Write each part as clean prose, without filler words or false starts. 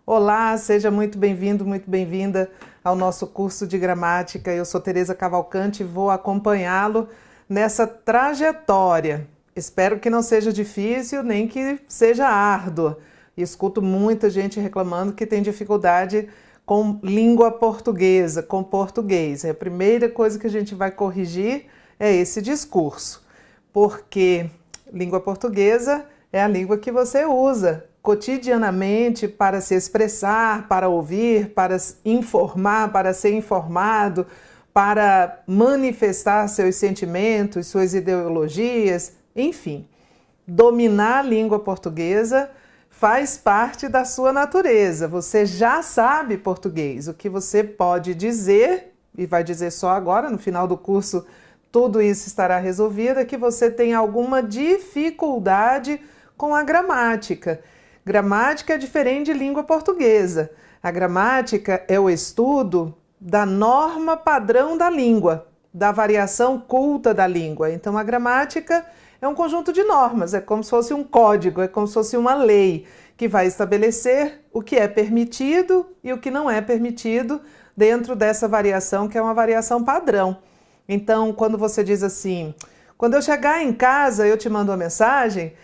Olá, seja muito bem-vindo, muito bem-vinda ao nosso curso de gramática. Eu sou Tereza Cavalcante e vou acompanhá-lo nessa trajetória. Espero que não seja difícil nem que seja árdua. Escuto muita gente reclamando que tem dificuldade com língua portuguesa, com português. A primeira coisa que a gente vai corrigir é esse discurso, porque língua portuguesa é a língua que você usa cotidianamente para se expressar, para ouvir, para informar, para ser informado, para manifestar seus sentimentos, suas ideologias, enfim. Dominar a língua portuguesa faz parte da sua natureza. Você já sabe português. O que você pode dizer, e vai dizer só agora, no final do curso, tudo isso estará resolvido, é que você tem alguma dificuldade com a gramática. Gramática é diferente de língua portuguesa. A gramática é o estudo da norma padrão da língua, da variação culta da língua. Então, a gramática é um conjunto de normas, é como se fosse um código, é como se fosse uma lei que vai estabelecer o que é permitido e o que não é permitido dentro dessa variação, que é uma variação padrão. Então, quando você diz assim, quando eu chegar em casa, eu te mando uma mensagem,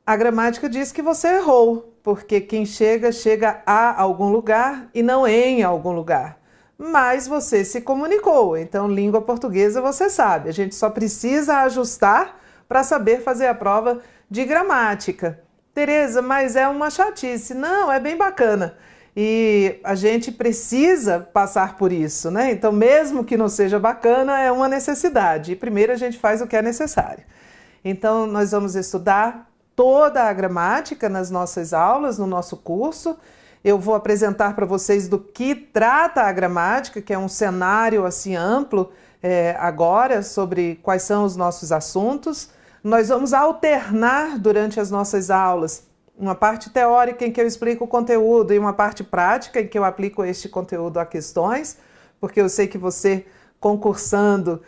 a gramática diz que você errou, porque quem chega, chega a algum lugar e não em algum lugar. Mas você se comunicou, então língua portuguesa você sabe. A gente só precisa ajustar para saber fazer a prova de gramática. Tereza, mas é uma chatice. Não, é bem bacana. E a gente precisa passar por isso, né? Então, mesmo que não seja bacana, é uma necessidade. E primeiro a gente faz o que é necessário. Então, nós vamos estudar toda a gramática nas nossas aulas, no nosso curso. Eu vou apresentar para vocês do que trata a gramática, que é um cenário assim amplo agora sobre quais são os nossos assuntos. Nós vamos alternar durante as nossas aulas uma parte teórica em que eu explico o conteúdo e uma parte prática em que eu aplico este conteúdo a questões, porque eu sei que você, concursando,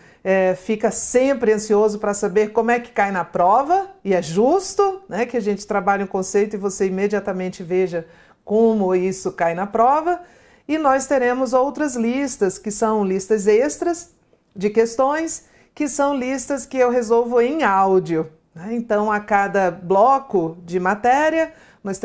fica sempre ansioso para saber como é que cai na prova, e é justo, né, que a gente trabalhe um conceito e você imediatamente veja como isso cai na prova. E nós teremos outras listas, que são listas extras de questões, que são listas que eu resolvo em áudio. Então, a cada bloco de matéria, nós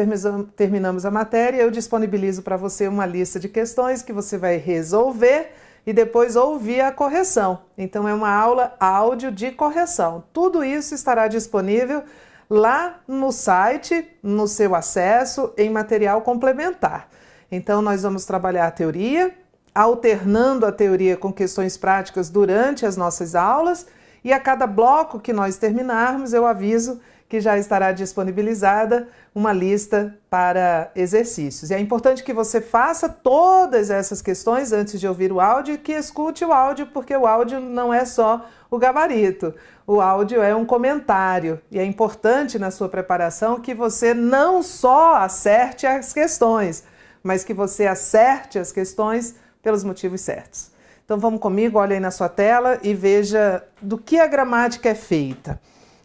terminamos a matéria, eu disponibilizo para você uma lista de questões que você vai resolver e depois ouvir a correção. Então, é uma aula áudio de correção. Tudo isso estará disponível lá no site, no seu acesso, em material complementar. Então, nós vamos trabalhar a teoria, alternando a teoria com questões práticas durante as nossas aulas, e a cada bloco que nós terminarmos, eu aviso que já estará disponibilizada uma lista para exercícios. E é importante que você faça todas essas questões antes de ouvir o áudio e que escute o áudio, porque o áudio não é só o gabarito. O áudio é um comentário e é importante na sua preparação que você não só acerte as questões, mas que você acerte as questões pelos motivos certos. Então vamos comigo, olha aí na sua tela e veja do que a gramática é feita.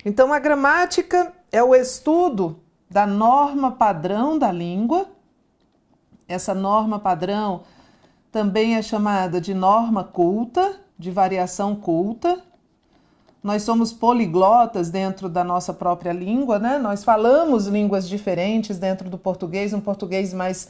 Então a gramática é o estudo da norma padrão da língua. Essa norma padrão também é chamada de norma culta, de variação culta. Nós somos poliglotas dentro da nossa própria língua, né? Nós falamos línguas diferentes dentro do português, um português mais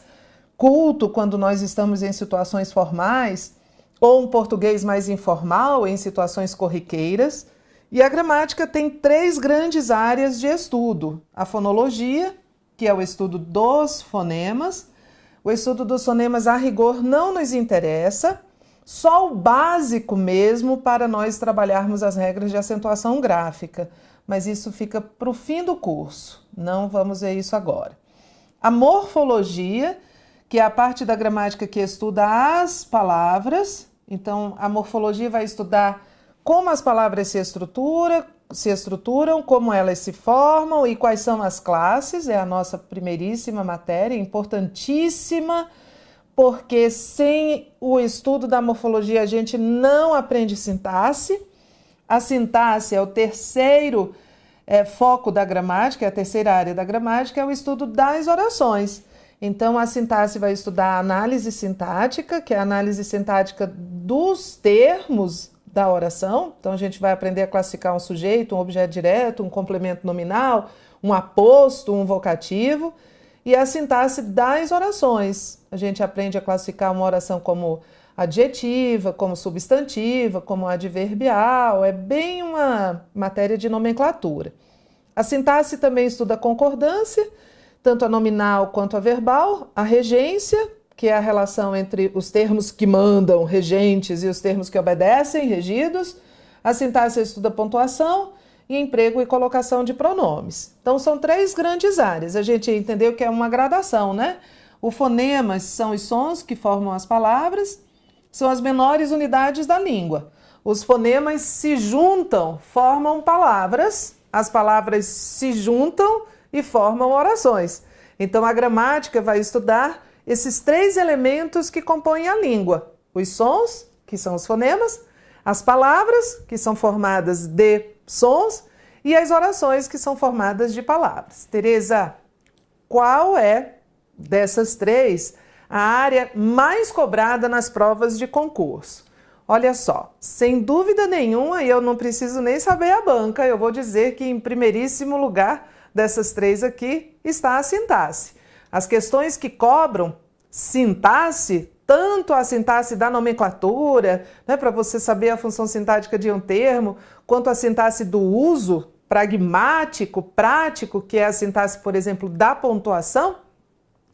culto quando nós estamos em situações formais, ou um português mais informal em situações corriqueiras. E a gramática tem 3 grandes áreas de estudo. A fonologia, que é o estudo dos fonemas. O estudo dos fonemas, a rigor, não nos interessa, só o básico mesmo para nós trabalharmos as regras de acentuação gráfica. Mas isso fica para o fim do curso, não vamos ver isso agora. A morfologia, que é a parte da gramática que estuda as palavras. Então, a morfologia vai estudar como as palavras se estruturam, como elas se formam e quais são as classes. É a nossa primeiríssima matéria, importantíssima, porque sem o estudo da morfologia a gente não aprende sintaxe. A sintaxe é o terceiro foco da gramática, é a terceira área da gramática, é o estudo das orações. Então, a sintaxe vai estudar a análise sintática, que é a análise sintática dos termos da oração. Então, a gente vai aprender a classificar um sujeito, um objeto direto, um complemento nominal, um aposto, um vocativo. E a sintaxe das orações. A gente aprende a classificar uma oração como adjetiva, como substantiva, como adverbial. É bem uma matéria de nomenclatura. A sintaxe também estuda a concordância, tanto a nominal quanto a verbal, a regência, que é a relação entre os termos que mandam, regentes, e os termos que obedecem, regidos. A sintaxe estuda a pontuação e emprego e colocação de pronomes. Então, são 3 grandes áreas. A gente entendeu que é uma gradação, né? Os fonemas são os sons que formam as palavras, são as menores unidades da língua. Os fonemas se juntam, formam palavras, as palavras se juntam e formam orações. Então, a gramática vai estudar esses 3 elementos que compõem a língua. Os sons, que são os fonemas, as palavras, que são formadas de sons, e as orações, que são formadas de palavras. Tereza, qual é dessas 3 a área mais cobrada nas provas de concurso? Olha só, sem dúvida nenhuma, e eu não preciso nem saber a banca, eu vou dizer que em primeiríssimo lugar dessas 3 aqui está a sintaxe. As questões que cobram sintaxe, tanto a sintaxe da nomenclatura, né, para você saber a função sintática de um termo, quanto a sintaxe do uso pragmático, prático, que é a sintaxe, por exemplo, da pontuação,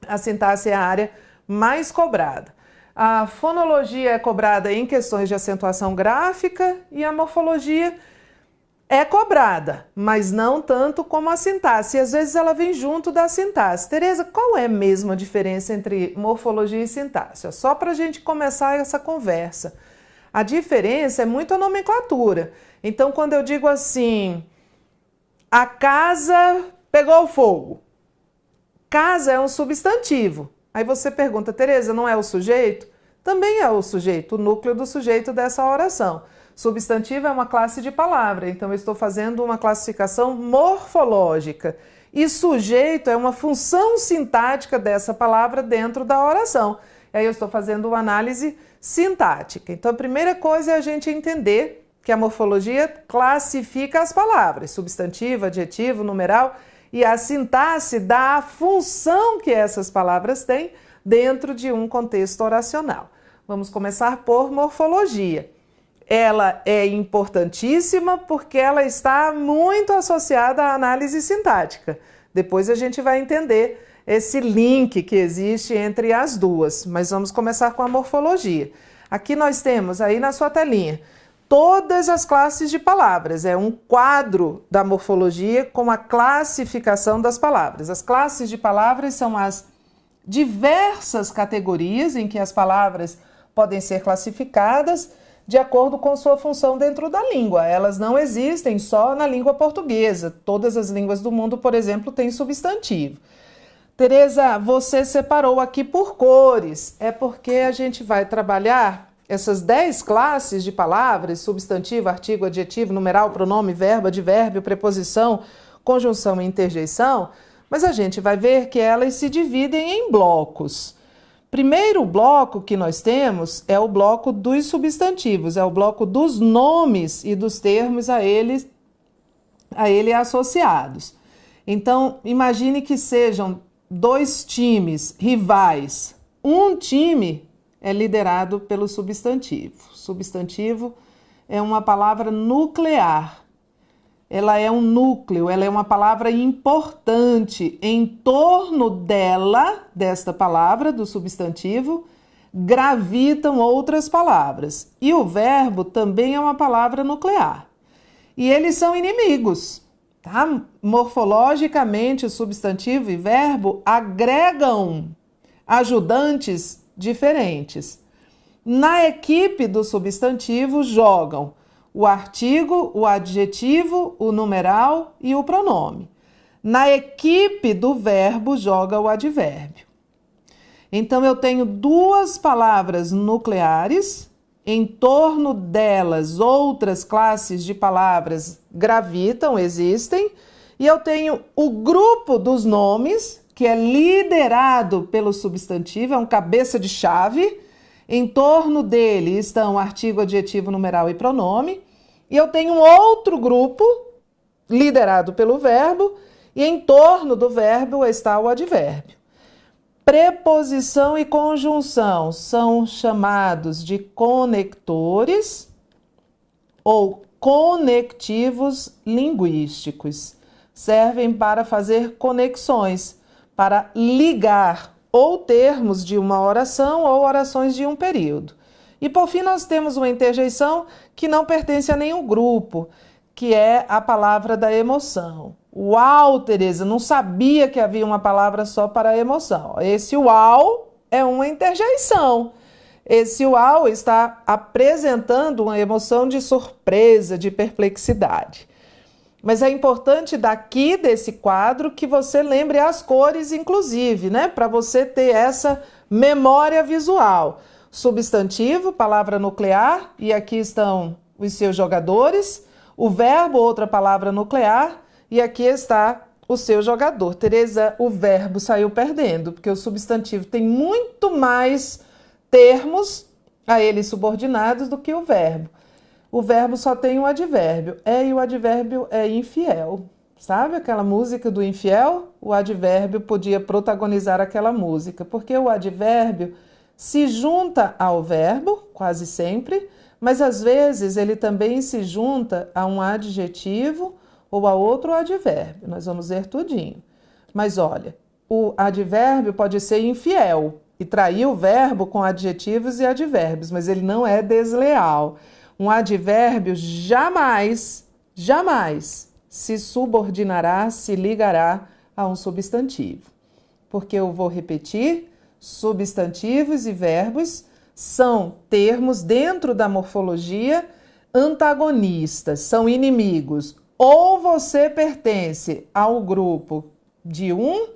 a sintaxe é a área mais cobrada. A fonologia é cobrada em questões de acentuação gráfica e a morfologia é cobrada, mas não tanto como a sintaxe. E às vezes ela vem junto da sintaxe. Tereza, qual é mesmo a diferença entre morfologia e sintaxe? Só para a gente começar essa conversa. A diferença é muito a nomenclatura. Então, quando eu digo assim, a casa pegou fogo. Casa é um substantivo. Aí você pergunta, Tereza, não é o sujeito? Também é o sujeito, o núcleo do sujeito dessa oração. Substantivo é uma classe de palavra, então eu estou fazendo uma classificação morfológica. E sujeito é uma função sintática dessa palavra dentro da oração. E aí eu estou fazendo uma análise sintática. Então a primeira coisa é a gente entender que a morfologia classifica as palavras, substantivo, adjetivo, numeral, e a sintaxe dá a função que essas palavras têm dentro de um contexto oracional. Vamos começar por morfologia. Ela é importantíssima porque ela está muito associada à análise sintática. Depois a gente vai entender esse link que existe entre as duas, mas vamos começar com a morfologia. Aqui nós temos aí na sua telinha todas as classes de palavras. É um quadro da morfologia com a classificação das palavras. As classes de palavras são as diversas categorias em que as palavras podem ser classificadas de acordo com sua função dentro da língua. Elas não existem só na língua portuguesa. Todas as línguas do mundo, por exemplo, têm substantivo. Tereza, você separou aqui por cores. É porque a gente vai trabalhar essas 10 classes de palavras, substantivo, artigo, adjetivo, numeral, pronome, verbo, advérbio, preposição, conjunção e interjeição, mas a gente vai ver que elas se dividem em blocos. Primeiro bloco que nós temos é o bloco dos substantivos, é o bloco dos nomes e dos termos a ele associados. Então, imagine que sejam 2 times rivais. Um time é liderado pelo substantivo. Substantivo é uma palavra nuclear. Ela é um núcleo, ela é uma palavra importante. Em torno dela, desta palavra, do substantivo, gravitam outras palavras. E o verbo também é uma palavra nuclear. E eles são inimigos, tá? Morfologicamente, o substantivo e verbo agregam ajudantes diferentes. Na equipe do substantivo jogam o artigo, o adjetivo, o numeral e o pronome. Na equipe do verbo joga o advérbio. Então eu tenho 2 palavras nucleares, em torno delas outras classes de palavras gravitam, existem, e eu tenho o grupo dos nomes, que é liderado pelo substantivo, é um cabeça de chave. Em torno dele estão artigo, adjetivo, numeral e pronome. E eu tenho um outro grupo liderado pelo verbo, e em torno do verbo está o advérbio. Preposição e conjunção são chamados de conectores ou conectivos linguísticos. Servem para fazer conexões, para ligar ou termos de uma oração ou orações de um período. E por fim nós temos uma interjeição que não pertence a nenhum grupo, que é a palavra da emoção. Uau, Tereza, não sabia que havia uma palavra só para a emoção. Esse uau é uma interjeição. Esse uau está apresentando uma emoção de surpresa, de perplexidade. Mas é importante daqui desse quadro que você lembre as cores, inclusive, né? Para você ter essa memória visual. Substantivo, palavra nuclear, e aqui estão os seus jogadores. O verbo, outra palavra nuclear, e aqui está o seu jogador. Tereza, o verbo saiu perdendo, porque o substantivo tem muito mais termos a ele subordinados do que o verbo. O verbo só tem um advérbio, e o advérbio é infiel. Sabe aquela música do infiel? O advérbio podia protagonizar aquela música, porque o advérbio se junta ao verbo, quase sempre, mas às vezes ele também se junta a um adjetivo ou a outro advérbio. Nós vamos ver tudinho. Mas olha, o advérbio pode ser infiel e trair o verbo com adjetivos e advérbios, mas ele não é desleal. Um advérbio jamais se subordinará, se ligará a um substantivo. Porque eu vou repetir, substantivos e verbos são termos dentro da morfologia antagonistas, são inimigos. Ou você pertence ao grupo de um,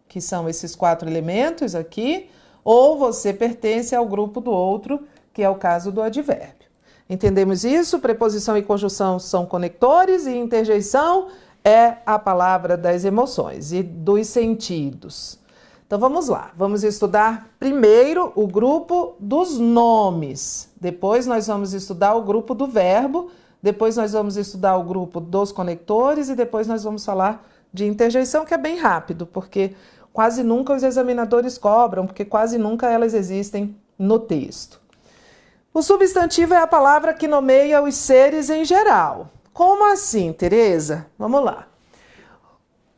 que são esses 4 elementos aqui, ou você pertence ao grupo do outro, que é o caso do advérbio. Entendemos isso? Preposição e conjunção são conectores e interjeição é a palavra das emoções e dos sentidos. Então vamos lá, vamos estudar primeiro o grupo dos nomes, depois nós vamos estudar o grupo do verbo, depois nós vamos estudar o grupo dos conectores e depois nós vamos falar de interjeição, que é bem rápido, porque quase nunca os examinadores cobram, porque quase nunca elas existem no texto. O substantivo é a palavra que nomeia os seres em geral. Como assim, Tereza? Vamos lá.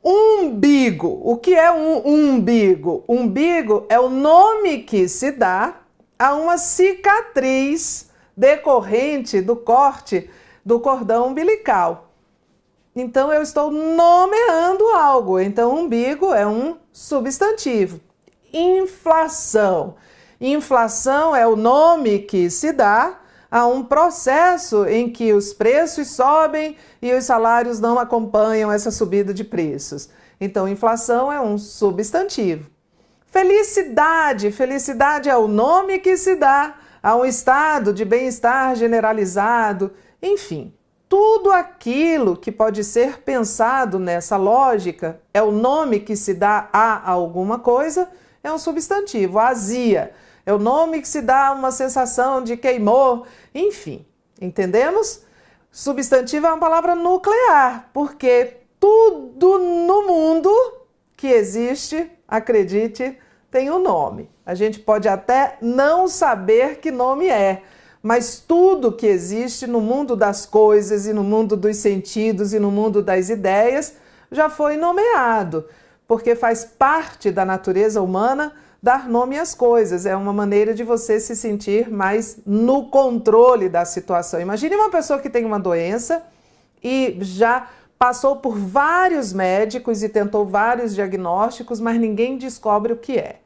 Umbigo. O que é um umbigo? Umbigo é o nome que se dá a uma cicatriz decorrente do corte do cordão umbilical. Então, eu estou nomeando algo. Então, umbigo é um substantivo. Inflação. Inflação é o nome que se dá a um processo em que os preços sobem e os salários não acompanham essa subida de preços. Então, inflação é um substantivo. Felicidade. Felicidade é o nome que se dá a um estado de bem-estar generalizado. Enfim, tudo aquilo que pode ser pensado nessa lógica é o nome que se dá a alguma coisa, é um substantivo. Azia é o nome que se dá a uma sensação de queimou, enfim, entendemos? Substantivo é uma palavra nuclear, porque tudo no mundo que existe, acredite, tem um nome. A gente pode até não saber que nome é, mas tudo que existe no mundo das coisas e no mundo dos sentidos e no mundo das ideias já foi nomeado, porque faz parte da natureza humana dar nome às coisas. É uma maneira de você se sentir mais no controle da situação. Imagine uma pessoa que tem uma doença e já passou por vários médicos e tentou vários diagnósticos, mas ninguém descobre o que é.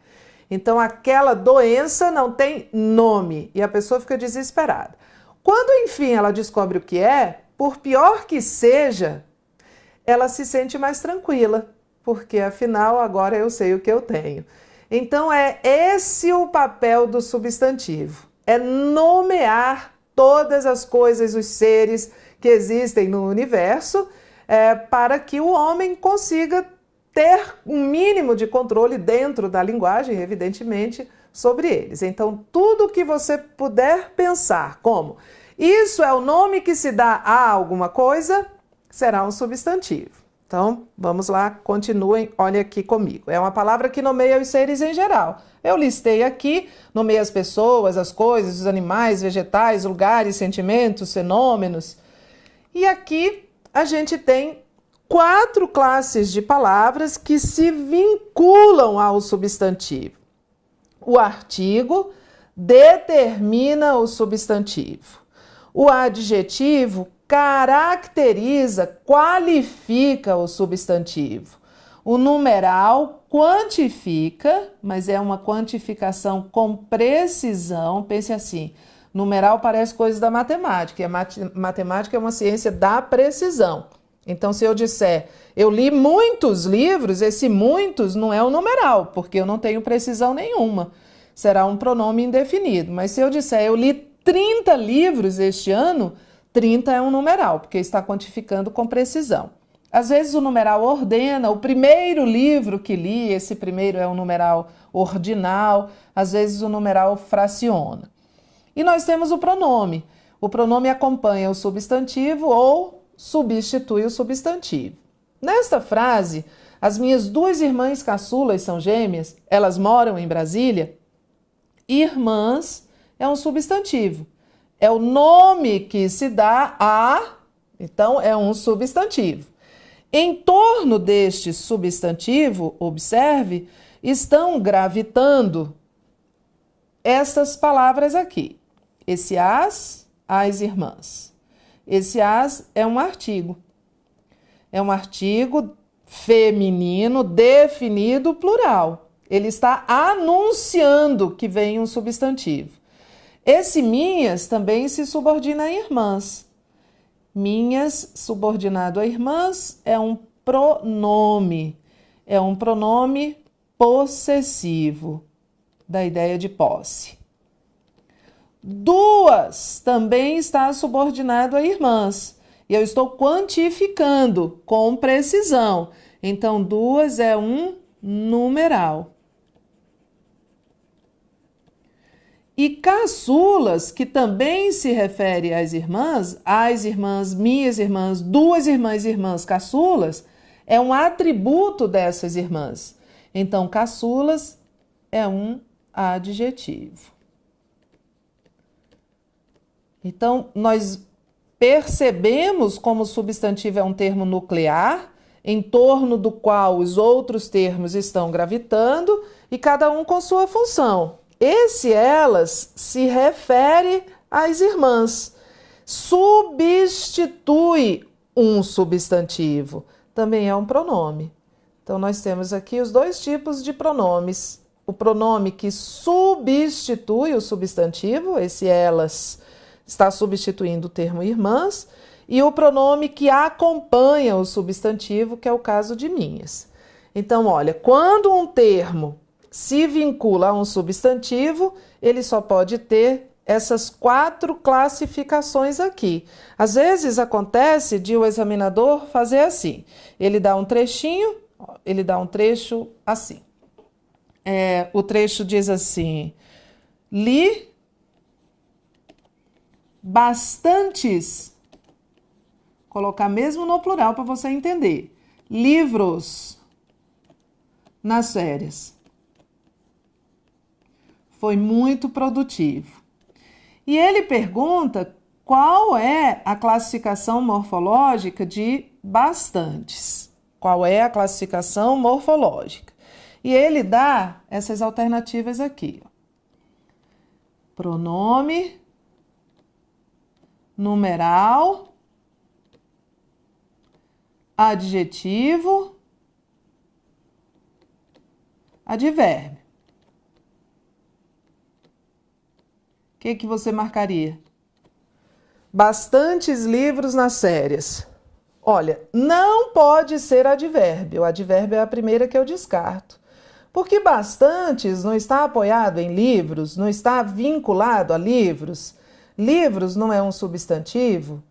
Então, aquela doença não tem nome e a pessoa fica desesperada. Quando, enfim, ela descobre o que é, por pior que seja, ela se sente mais tranquila, porque afinal agora eu sei o que eu tenho. Então, é esse o papel do substantivo, é nomear todas as coisas, os seres que existem no universo, para que o homem consiga ter um mínimo de controle dentro da linguagem, evidentemente, sobre eles. Então, tudo que você puder pensar como isso é o nome que se dá a alguma coisa, será um substantivo. Então, vamos lá, continuem, olhem aqui comigo. É uma palavra que nomeia os seres em geral. Eu listei aqui, nomeia as pessoas, as coisas, os animais, vegetais, lugares, sentimentos, fenômenos. E aqui a gente tem 4 classes de palavras que se vinculam ao substantivo. O artigo determina o substantivo. O adjetivo caracteriza, qualifica o substantivo. O numeral quantifica, mas é uma quantificação com precisão. Pense assim, numeral parece coisa da matemática, e a matemática é uma ciência da precisão. Então, se eu disser, eu li muitos livros, esse muitos não é um numeral, porque eu não tenho precisão nenhuma. Será um pronome indefinido. Mas se eu disser, eu li 30 livros este ano, 30 é um numeral, porque está quantificando com precisão. Às vezes o numeral ordena, o primeiro livro que li, esse primeiro é um numeral ordinal, às vezes o numeral fraciona. E nós temos o pronome. O pronome acompanha o substantivo ou substitui o substantivo. Nesta frase, as minhas 2 irmãs caçulas são gêmeas, elas moram em Brasília. Irmãs é um substantivo. É o nome que se dá a, então é um substantivo. Em torno deste substantivo, observe, estão gravitando essas palavras aqui. Esse as irmãs. Esse as é um artigo. É um artigo feminino definido plural. Ele está anunciando que vem um substantivo. Esse minhas também se subordina a irmãs. Minhas, subordinado a irmãs, é um pronome. É um pronome possessivo, da ideia de posse. Duas também está subordinado a irmãs. E eu estou quantificando com precisão. Então, duas é um numeral. E caçulas, que também se refere às irmãs, minhas irmãs, 2 irmãs caçulas, é um atributo dessas irmãs. Então, caçulas é um adjetivo. Então, nós percebemos como o substantivo é um termo nuclear, em torno do qual os outros termos estão gravitando, e cada um com sua função. Esse elas se refere às irmãs. Substitui um substantivo. Também é um pronome. Então, nós temos aqui os 2 tipos de pronomes. O pronome que substitui o substantivo, esse elas está substituindo o termo irmãs, e o pronome que acompanha o substantivo, que é o caso de minhas. Então, olha, quando um termo se vincula a um substantivo, ele só pode ter essas 4 classificações aqui. Às vezes acontece de o examinador fazer assim. Ele dá um trechinho, ele dá um trecho assim. O trecho diz assim: li bastantes, colocar mesmo no plural para você entender, livros nas férias. Foi muito produtivo. E ele pergunta qual é a classificação morfológica de bastantes. Qual é a classificação morfológica? E ele dá essas alternativas aqui. Pronome, numeral, adjetivo, advérbio. O que você marcaria? Bastantes livros nas férias. Olha, não pode ser advérbio. O advérbio é a primeira que eu descarto. Porque bastantes não está apoiado em livros, não está vinculado a livros. Livros não é um substantivo.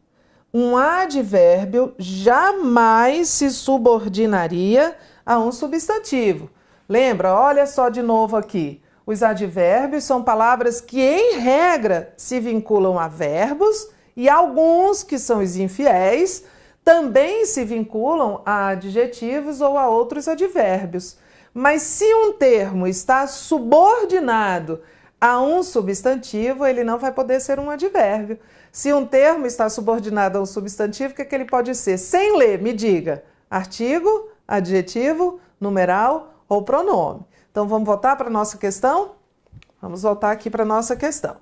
Um advérbio jamais se subordinaria a um substantivo. Lembra? Olha só de novo aqui. Os advérbios são palavras que, em regra, se vinculam a verbos e alguns, que são os infiéis, também se vinculam a adjetivos ou a outros advérbios. Mas se um termo está subordinado a um substantivo, ele não vai poder ser um advérbio. Se um termo está subordinado a um substantivo, o que ele pode ser? Sem ler, me diga. Artigo, adjetivo, numeral ou pronome. Então, vamos voltar para a nossa questão? Vamos voltar aqui para a nossa questão.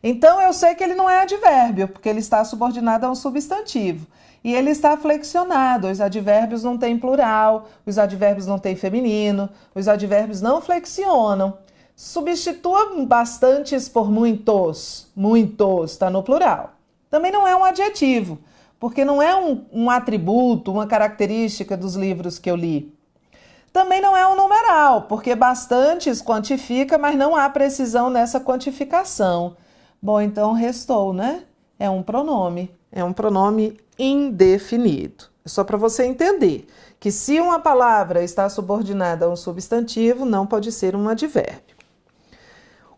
Então, eu sei que ele não é advérbio, porque ele está subordinado a um substantivo. E ele está flexionado. Os advérbios não têm plural, os advérbios não têm feminino, os advérbios não flexionam. Substitua bastantes por muitos. Muitos está no plural. Também não é um adjetivo, porque não é um atributo, uma característica dos livros que eu li. Também não é um numeral, porque bastantes quantifica, mas não há precisão nessa quantificação. Bom, então restou, né? É um pronome indefinido. É só para você entender que se uma palavra está subordinada a um substantivo, não pode ser um advérbio.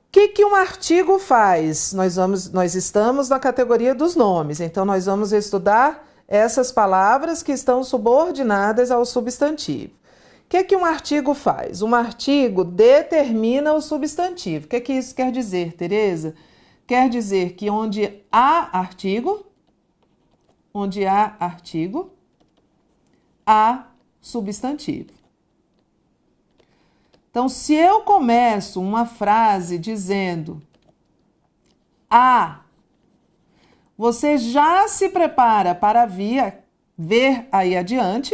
O que um artigo faz? Nós estamos na categoria dos nomes, então nós vamos estudar essas palavras que estão subordinadas ao substantivo. O que um artigo faz? Um artigo determina o substantivo. O que isso quer dizer, Tereza? Quer dizer que onde há artigo, há substantivo. Então, se eu começo uma frase dizendo você já se prepara para ver aí adiante,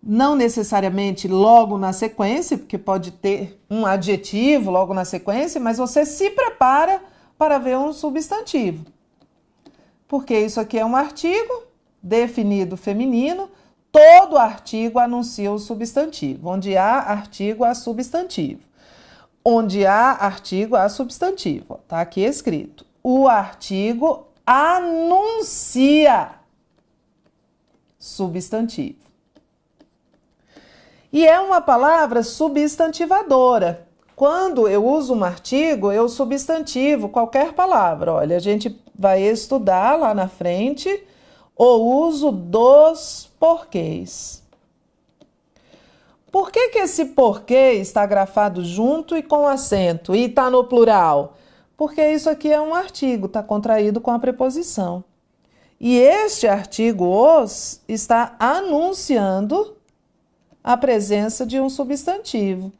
não necessariamente logo na sequência, porque pode ter um adjetivo logo na sequência, mas você se prepara para ver um substantivo. Porque isso aqui é um artigo definido feminino, todo artigo anuncia o substantivo. Onde há artigo, há substantivo. Onde há artigo, há substantivo. Está aqui escrito. O artigo anuncia substantivo. E é uma palavra substantivadora. Quando eu uso um artigo, eu substantivo qualquer palavra. Olha, a gente vai estudar lá na frente o uso dos porquês. Por que esse porquê está grafado junto e com acento e está no plural? Porque isso aqui é um artigo, está contraído com a preposição. E este artigo os está anunciando a presença de um substantivo.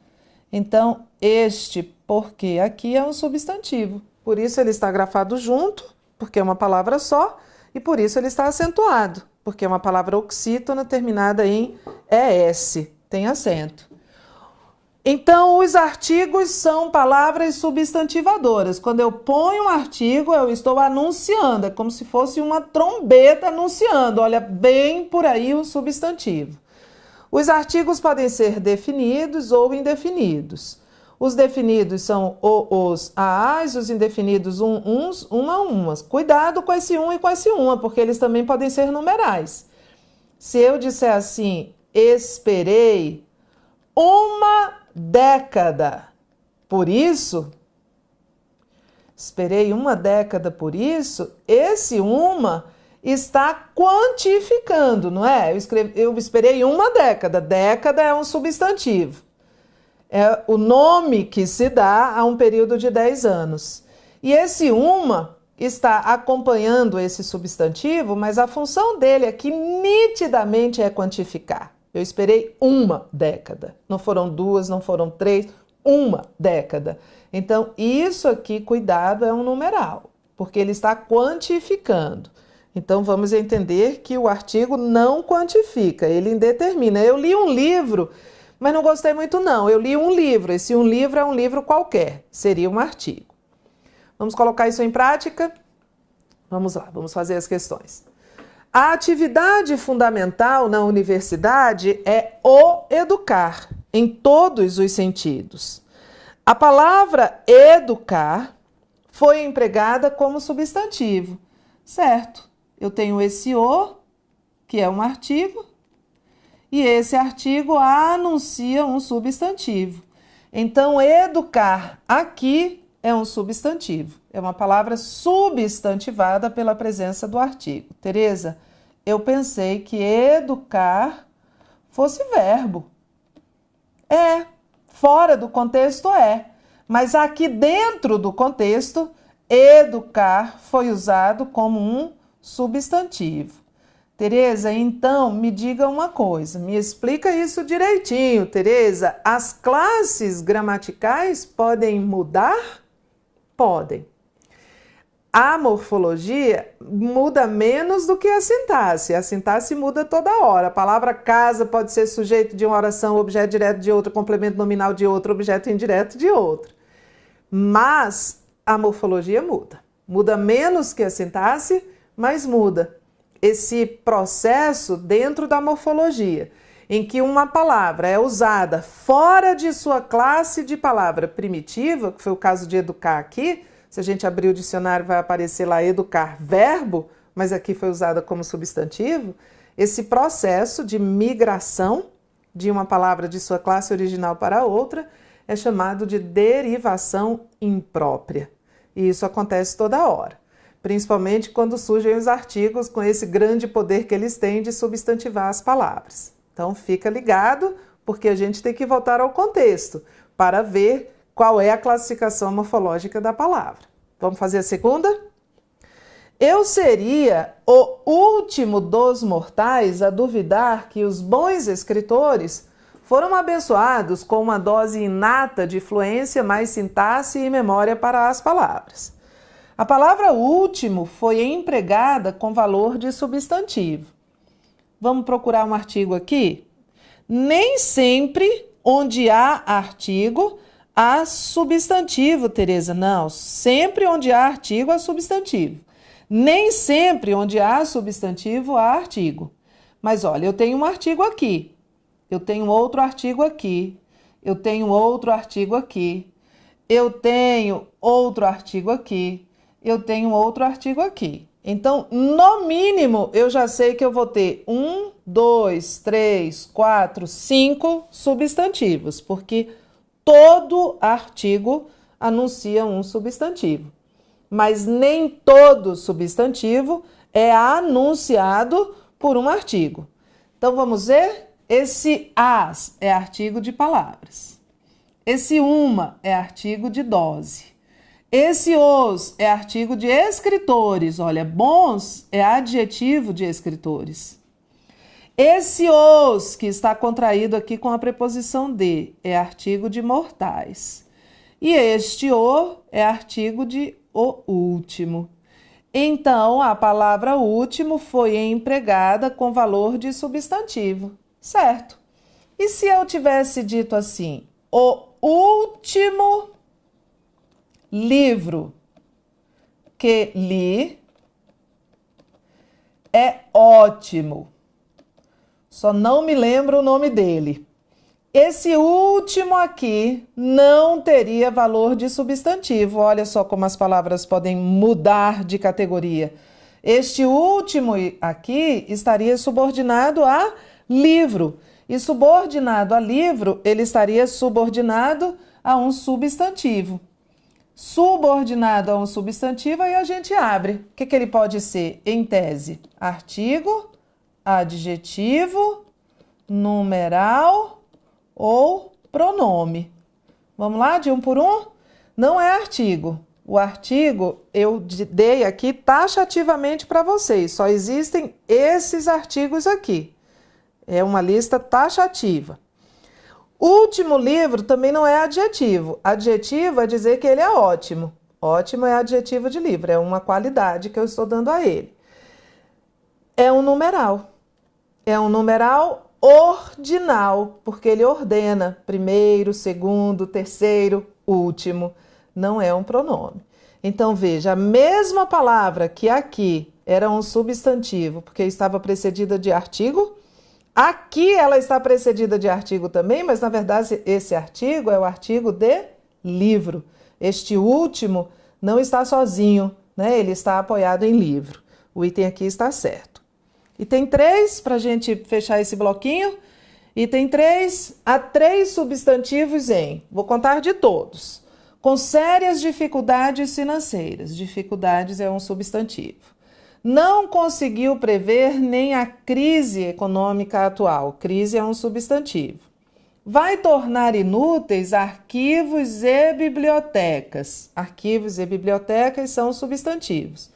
Então, este porquê aqui é um substantivo. Por isso ele está grafado junto, porque é uma palavra só, e por isso ele está acentuado, porque é uma palavra oxítona terminada em ES, tem acento. Então, os artigos são palavras substantivadoras. Quando eu ponho um artigo, eu estou anunciando, é como se fosse uma trombeta anunciando, olha, bem por aí o substantivo. Os artigos podem ser definidos ou indefinidos. Os definidos são os, as, os indefinidos uns, uma, umas. Cuidado com esse um e com esse uma, porque eles também podem ser numerais. Se eu disser assim, esperei uma década por isso, esperei uma década por isso, esse uma está quantificando, não é? Eu esperei uma década. Década é um substantivo. É o nome que se dá a um período de 10 anos. E esse uma está acompanhando esse substantivo, mas a função dele aqui nitidamente é quantificar. Eu esperei uma década. Não foram duas, não foram três, uma década. Então, isso aqui, cuidado, é um numeral, porque ele está quantificando. Então, vamos entender que o artigo não quantifica, ele indetermina. Eu li um livro, mas não gostei muito não. Eu li um livro, esse um livro é um livro qualquer, seria um artigo. Vamos colocar isso em prática? Vamos lá, vamos fazer as questões. A atividade fundamental na universidade é o educar, em todos os sentidos. A palavra educar foi empregada como substantivo, certo? Eu tenho esse o, que é um artigo, e esse artigo anuncia um substantivo. Então, educar aqui é um substantivo. É uma palavra substantivada pela presença do artigo. Tereza, eu pensei que educar fosse verbo. Fora do contexto mas aqui dentro do contexto, educar foi usado como um substantivo. Tereza, então me diga uma coisa, me explica isso direitinho, Tereza. As classes gramaticais podem mudar? Podem. A morfologia muda menos do que a sintaxe. A sintaxe muda toda hora. A palavra casa pode ser sujeito de uma oração, objeto direto de outra, complemento nominal de outro, objeto indireto de outro. Mas a morfologia muda. Muda menos que a sintaxe, mas muda. Esse processo dentro da morfologia, em que uma palavra é usada fora de sua classe de palavra primitiva, que foi o caso de educar aqui. Se a gente abrir o dicionário, vai aparecer lá educar verbo, mas aqui foi usada como substantivo. Esse processo de migração de uma palavra de sua classe original para outra é chamado de derivação imprópria. E isso acontece toda hora, principalmente quando surgem os artigos com esse grande poder que eles têm de substantivar as palavras. Então fica ligado, porque a gente tem que voltar ao contexto para ver qual é a classificação morfológica da palavra. Vamos fazer a segunda? Eu seria o último dos mortais a duvidar que os bons escritores foram abençoados com uma dose inata de fluência, mais sintaxe e memória para as palavras. A palavra último foi empregada com valor de substantivo. Vamos procurar um artigo aqui? Nem sempre onde há artigo há substantivo, Tereza. Não, sempre onde há artigo há substantivo. Nem sempre onde há substantivo há artigo. Mas olha, eu tenho um artigo aqui, eu tenho outro artigo aqui, eu tenho outro artigo aqui, eu tenho outro artigo aqui, eu tenho outro artigo aqui. Então, no mínimo, eu já sei que eu vou ter 1, 2, 3, 4, 5 substantivos, porque todo artigo anuncia um substantivo, mas nem todo substantivo é anunciado por um artigo. Então vamos ver? Esse as é artigo de palavras. Esse uma é artigo de dose. Esse os é artigo de escritores. Olha, bons é adjetivo de escritores. Esse os, que está contraído aqui com a preposição de, é artigo de mortais. E este o é artigo de o último. Então, a palavra último foi empregada com valor de substantivo, certo? E se eu tivesse dito assim, o último livro que li é ótimo. Só não me lembro o nome dele. Esse último aqui não teria valor de substantivo. Olha só como as palavras podem mudar de categoria. Este último aqui estaria subordinado a livro. E subordinado a livro, ele estaria subordinado a um substantivo. Subordinado a um substantivo, aí a gente abre. O que ele pode ser, em tese? Artigo, adjetivo, numeral ou pronome. Vamos lá, de um por um? Não é artigo. O artigo eu dei aqui taxativamente para vocês. Só existem esses artigos aqui. É uma lista taxativa. Último livro também não é adjetivo. Adjetivo é dizer que ele é ótimo. Ótimo é adjetivo de livro, é uma qualidade que eu estou dando a ele. É um numeral. É um numeral ordinal, porque ele ordena primeiro, segundo, terceiro, último. Não é um pronome. Então, veja, a mesma palavra que aqui era um substantivo, porque estava precedida de artigo, aqui ela está precedida de artigo também, mas na verdade esse artigo é o artigo de livro. Este último não está sozinho, né? Ele está apoiado em livro. O item aqui está certo. E tem 3 para a gente fechar esse bloquinho. Item 3, há 3 substantivos vou contar de todos, com sérias dificuldades financeiras. Dificuldades é um substantivo. Não conseguiu prever nem a crise econômica atual. Crise é um substantivo. Vai tornar inúteis arquivos e bibliotecas. Arquivos e bibliotecas são substantivos.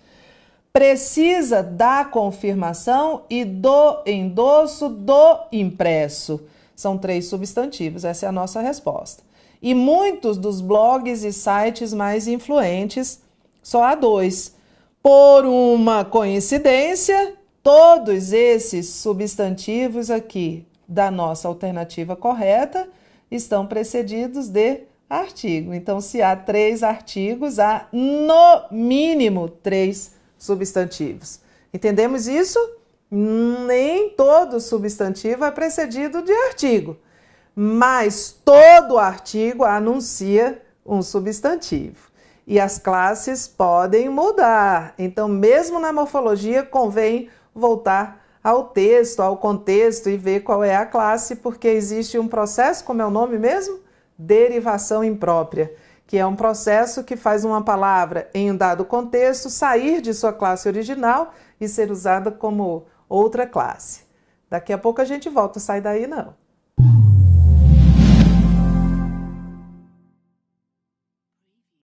Precisa da confirmação e do endosso do impresso. São 3 substantivos, essa é a nossa resposta. E muitos dos blogs e sites mais influentes, só há 2. Por uma coincidência, todos esses substantivos aqui da nossa alternativa correta estão precedidos de artigo. Então, se há 3 artigos, há no mínimo 3 substantivos. Entendemos isso? Nem todo substantivo é precedido de artigo, mas todo artigo anuncia um substantivo. E as classes podem mudar. Então, mesmo na morfologia, convém voltar ao texto, ao contexto e ver qual é a classe, porque existe um processo, como é o nome mesmo? Derivação imprópria, que é um processo que faz uma palavra em um dado contexto sair de sua classe original e ser usada como outra classe. Daqui a pouco a gente volta, sai daí não.